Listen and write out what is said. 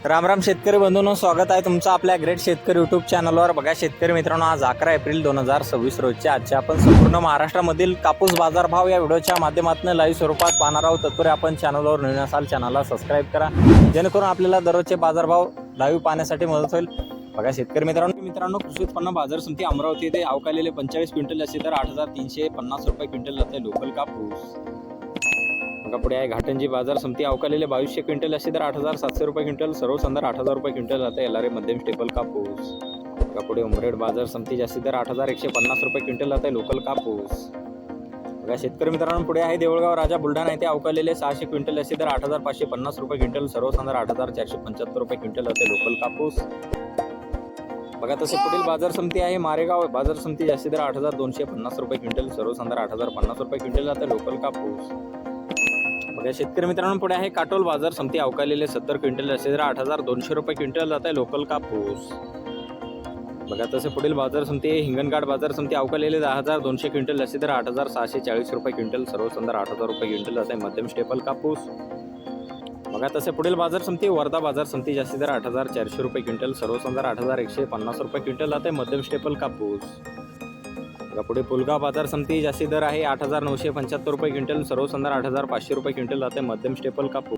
राम राम शेतकरी बंधूंनो, स्वागत आहे तुमचं आपल्या ग्रेट शेतकरी यूट्यूब चॅनलवर। बघा शेतकरी मित्रांनो, आज 11 एप्रिल 2026 रोजच्या आजच्या आपण संपूर्ण महाराष्ट्रामधील कापूस बाजारभाव या व्हिडिओच्या माध्यमातून लाईव्ह स्वरूपात पाहणार आहोत। तत्पूर्वी आपण चॅनलवर नवीन असाल चॅनलला सबस्क्राईब करा, जेणेकरून आपल्याला दररोजचे बाजारभाव लाईव्ह पाहण्यासाठी मदत होईल। बघा शेतकरी मित्रांनो, कृषी उत्पन्न बाजार समिती अमरावती येथे अवकालेले 45 क्विंटल असे तर 8,350 रुपये क्विंटल जाते लोकल कापूस। बघा पुढे आहे घाटंजी बाजार समिती अवकालेले 2200 क्विंटल असे तर 8,700 रुपये क्विंटल, सर्वसाधारण 8,000 रुपये क्विंटल जाते एलआरए मध्यम स्टेपल कापूस। बघा पुढे उमरेड बाजार समिती जास्ती तर 8,150 रुपये क्विंटल जाते लोकल कापूस। बघा शेतकरी मित्रांनो, पुढे आहे देऊळगाव राजा बुलढाणा येथे अवकालेले 600 क्विंटल असे तर 8,550 रुपये क्विंटल, सर्वसाधारण 8,475 रुपये क्विंटल जाते लोकल कापूस। बघा तसे पुढील बाजार समिती आहे मारेगाव बाजार समिती जास्ती तर 8,250 रुपये क्विंटल, सर्वसाधारण 8,050 रुपये क्विंटल जाते लोकल कापूस। बघा शेतकरी मित्रांनो, पुढे आहे काटोल बाजार समिती अवकालेले 70 क्विंटल असे तर 8,200 रुपये क्विंटल जाते लोकल कापूस। बघा तसे पुढील बाजार समिती आहे हिंगणघाट बाजार समिती अवकालेले 10,200 क्विंटल असे तर 8,640 रुपये क्विंटल, सर्वसाधारण 8,000 रुपये क्विंटल जाते मध्यम स्टेपल कापूस। बघा तसे पुढील बाजार समिती वर्धा बाजार समिती जास्ती तर 8,400 रुपये क्विंटल, सर्वसाधारण 8,150 रुपये क्विंटल जाते मध्यम स्टेपल कापूस। बघा पुढे पुलगाव बाजार समिती जास्ती दर आहे 8,975 रुपये क्विंटल, सर्वसाधारण 8,500 रुपये क्विंटल जाते मध्यम स्टेपल कापूस।